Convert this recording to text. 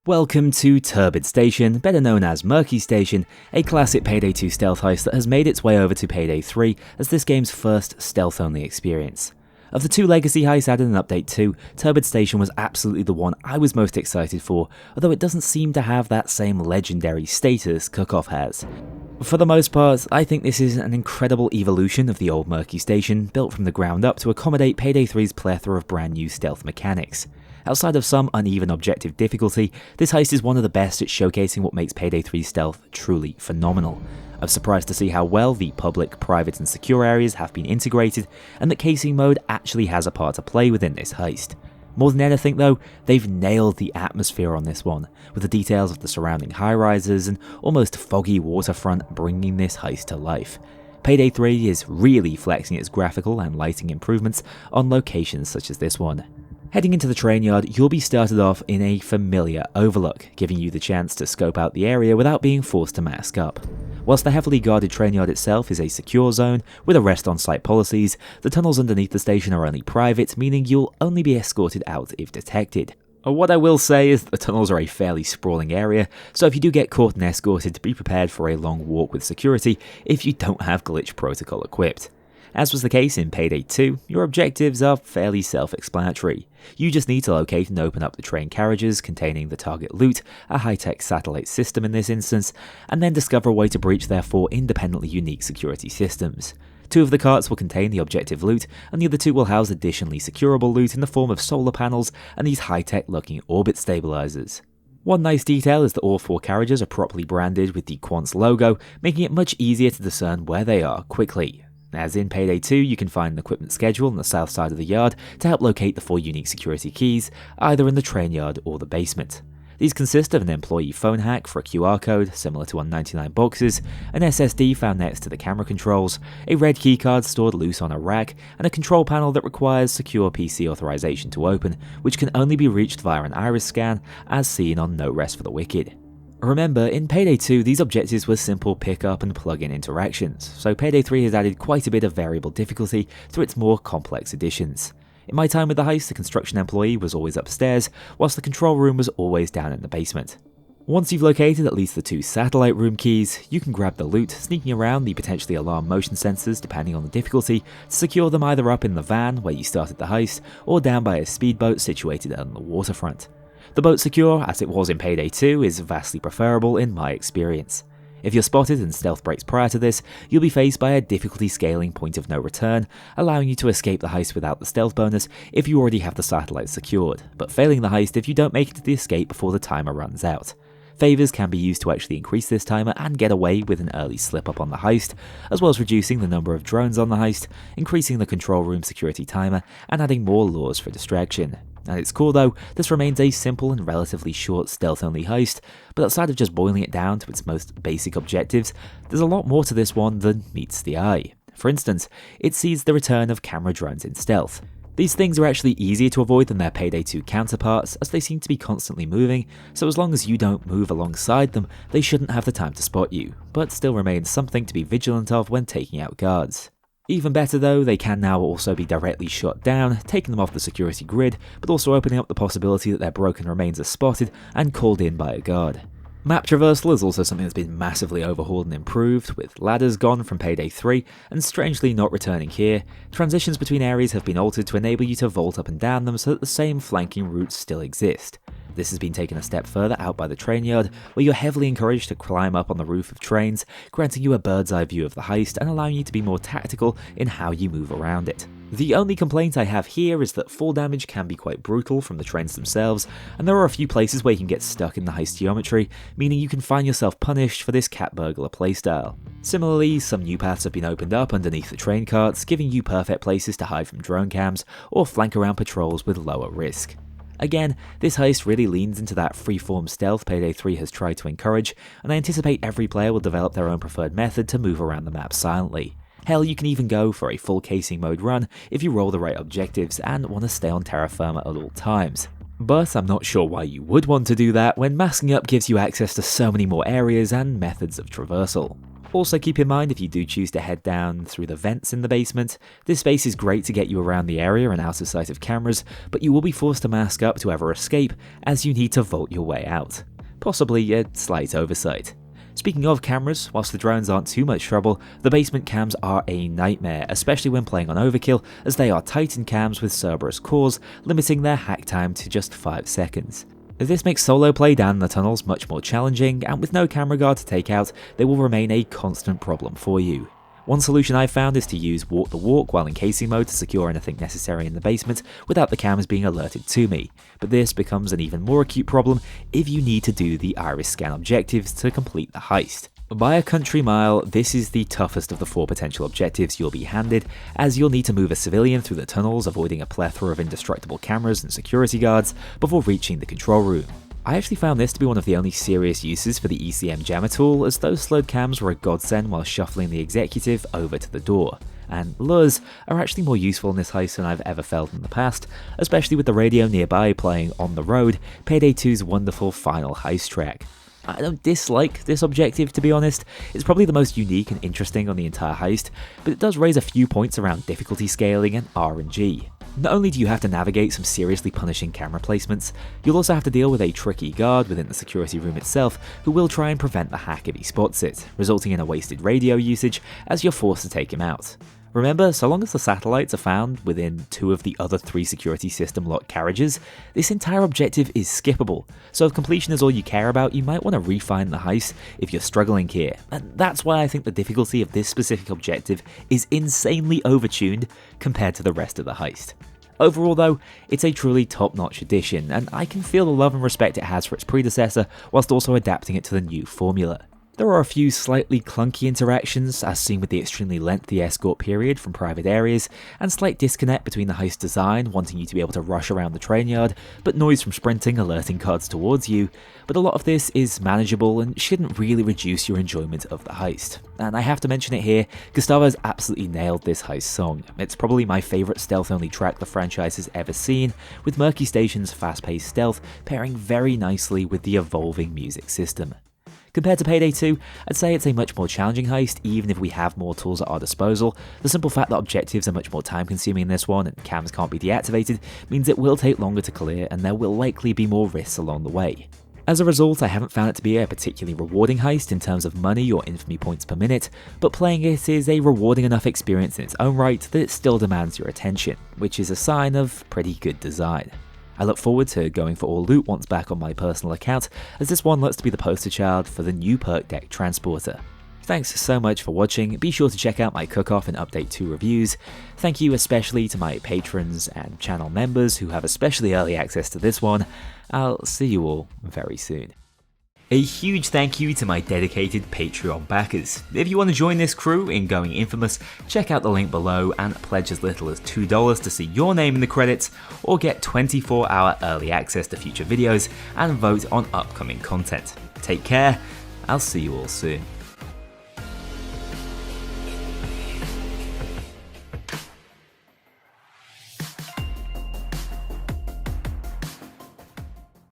Welcome to Turbid Station, better known as Murky Station, a classic Payday 2 stealth heist that has made its way over to Payday 3 as this game's first stealth-only experience. Of the two legacy heists added in Update 2, Turbid Station was absolutely the one I was most excited for, although it doesn't seem to have that same legendary status Cook-Off has. For the most part, I think this is an incredible evolution of the old Murky Station, built from the ground up to accommodate Payday 3's plethora of brand new stealth mechanics. Outside of some uneven objective difficulty, this heist is one of the best at showcasing what makes Payday 3's stealth truly phenomenal. I'm surprised to see how well the public, private and secure areas have been integrated, and that casing mode actually has a part to play within this heist. More than anything though, they've nailed the atmosphere on this one, with the details of the surrounding high-rises and almost foggy waterfront bringing this heist to life. Payday 3 is really flexing its graphical and lighting improvements on locations such as this one. Heading into the train yard, you'll be started off in a familiar overlook, giving you the chance to scope out the area without being forced to mask up. Whilst the heavily guarded train yard itself is a secure zone with arrest on-site policies, the tunnels underneath the station are only private, meaning you'll only be escorted out if detected. What I will say is that the tunnels are a fairly sprawling area, so if you do get caught and escorted, be prepared for a long walk with security if you don't have glitch protocol equipped. As was the case in Payday 2, your objectives are fairly self-explanatory. You just need to locate and open up the train carriages containing the target loot, a high-tech satellite system in this instance, and then discover a way to breach their 4 independently unique security systems. 2 of the carts will contain the objective loot, and the other 2 will house additionally securable loot in the form of solar panels and these high-tech looking orbit stabilizers. One nice detail is that all 4 carriages are properly branded with the Quantz logo, making it much easier to discern where they are quickly. As in Payday 2, you can find an equipment schedule on the south side of the yard to help locate the 4 unique security keys, either in the train yard or the basement. These consist of an employee phone hack for a QR code, similar to on 99 boxes, an SSD found next to the camera controls, a red keycard stored loose on a rack, and a control panel that requires secure PC authorization to open, which can only be reached via an iris scan, as seen on No Rest for the Wicked. Remember, in Payday 2 these objectives were simple pick up and plug in interactions, so Payday 3 has added quite a bit of variable difficulty to its more complex additions. In my time with the heist, the construction employee was always upstairs, whilst the control room was always down in the basement. Once you've located at least the 2 satellite room keys, you can grab the loot, sneaking around the potentially alarm motion sensors depending on the difficulty, to secure them either up in the van where you started the heist, or down by a speedboat situated on the waterfront. The boat secure, as it was in Payday 2, is vastly preferable in my experience. If you're spotted and stealth breaks prior to this, you'll be faced by a difficulty scaling point of no return, allowing you to escape the heist without the stealth bonus if you already have the satellite secured, but failing the heist if you don't make it to the escape before the timer runs out. Favours can be used to actually increase this timer and get away with an early slip up on the heist, as well as reducing the number of drones on the heist, increasing the control room security timer, and adding more laws for distraction. At its core though, this remains a simple and relatively short stealth-only heist, but outside of just boiling it down to its most basic objectives, there's a lot more to this one than meets the eye. For instance, it sees the return of camera drones in stealth. These things are actually easier to avoid than their Payday 2 counterparts, as they seem to be constantly moving, so as long as you don't move alongside them, they shouldn't have the time to spot you, but still remains something to be vigilant of when taking out guards. Even better though, they can now also be directly shot down, taking them off the security grid, but also opening up the possibility that their broken remains are spotted and called in by a guard. Map traversal is also something that's been massively overhauled and improved, with ladders gone from Payday 3 and strangely not returning here. Transitions between areas have been altered to enable you to vault up and down them so that the same flanking routes still exist. This has been taken a step further out by the train yard, where you're heavily encouraged to climb up on the roof of trains, granting you a bird's eye view of the heist and allowing you to be more tactical in how you move around it. The only complaint I have here is that fall damage can be quite brutal from the trains themselves, and there are a few places where you can get stuck in the heist geometry, meaning you can find yourself punished for this cat burglar playstyle. Similarly, some new paths have been opened up underneath the train carts, giving you perfect places to hide from drone cams or flank around patrols with lower risk. Again, this heist really leans into that freeform stealth Payday 3 has tried to encourage, and I anticipate every player will develop their own preferred method to move around the map silently. Hell, you can even go for a full casing mode run if you roll the right objectives and want to stay on terra firma at all times. But I'm not sure why you would want to do that when masking up gives you access to so many more areas and methods of traversal. Also keep in mind if you do choose to head down through the vents in the basement, this space is great to get you around the area and out of sight of cameras, but you will be forced to mask up to ever escape as you need to vault your way out. Possibly a slight oversight. Speaking of cameras, whilst the drones aren't too much trouble, the basement cams are a nightmare, especially when playing on overkill, as they are Titan cams with Cerberus cores, limiting their hack time to just 5 seconds. This makes solo play down the tunnels much more challenging, and with no camera guard to take out, they will remain a constant problem for you. One solution I've found is to use walk the walk while in casing mode to secure anything necessary in the basement without the cams being alerted to me, but this becomes an even more acute problem if you need to do the iris scan objectives to complete the heist. By a country mile, this is the toughest of the 4 potential objectives you'll be handed, as you'll need to move a civilian through the tunnels, avoiding a plethora of indestructible cameras and security guards before reaching the control room. I actually found this to be one of the only serious uses for the ECM jammer tool, as those slowed cams were a godsend while shuffling the executive over to the door. And lures are actually more useful in this heist than I've ever felt in the past, especially with the radio nearby playing On the Road, Payday 2's wonderful final heist track. I don't dislike this objective, to be honest. It's probably the most unique and interesting on the entire heist, but it does raise a few points around difficulty scaling and RNG. Not only do you have to navigate some seriously punishing camera placements, you'll also have to deal with a tricky guard within the security room itself who will try and prevent the hack if he spots it, resulting in a wasted radio usage as you're forced to take him out. Remember, so long as the satellites are found within 2 of the other 3 security system locked carriages, this entire objective is skippable, so if completion is all you care about, you might want to refine the heist if you're struggling here, and that's why I think the difficulty of this specific objective is insanely overtuned compared to the rest of the heist. Overall though, it's a truly top-notch addition, and I can feel the love and respect it has for its predecessor whilst also adapting it to the new formula. There are a few slightly clunky interactions, as seen with the extremely lengthy escort period from private areas, and slight disconnect between the heist design, wanting you to be able to rush around the train yard, but noise from sprinting alerting cards towards you, but a lot of this is manageable and shouldn't really reduce your enjoyment of the heist. And I have to mention it here, Gustavo's absolutely nailed this heist song. It's probably my favourite stealth-only track the franchise has ever seen, with Murky Station's fast-paced stealth pairing very nicely with the evolving music system. Compared to Payday 2, I'd say it's a much more challenging heist, even if we have more tools at our disposal. The simple fact that objectives are much more time consuming in this one and cams can't be deactivated means it will take longer to clear and there will likely be more risks along the way. As a result, I haven't found it to be a particularly rewarding heist in terms of money or infamy points per minute, but playing it is a rewarding enough experience in its own right that it still demands your attention, which is a sign of pretty good design. I look forward to going for all loot once back on my personal account, as this one looks to be the poster child for the new perk deck transporter. Thanks so much for watching, be sure to check out my cook-off and update 2 reviews. Thank you especially to my patrons and channel members who have especially early access to this one. I'll see you all very soon. A huge thank you to my dedicated Patreon backers. If you want to join this crew in going infamous, check out the link below and pledge as little as $2 to see your name in the credits, or get 24-hour early access to future videos and vote on upcoming content. Take care, I'll see you all soon.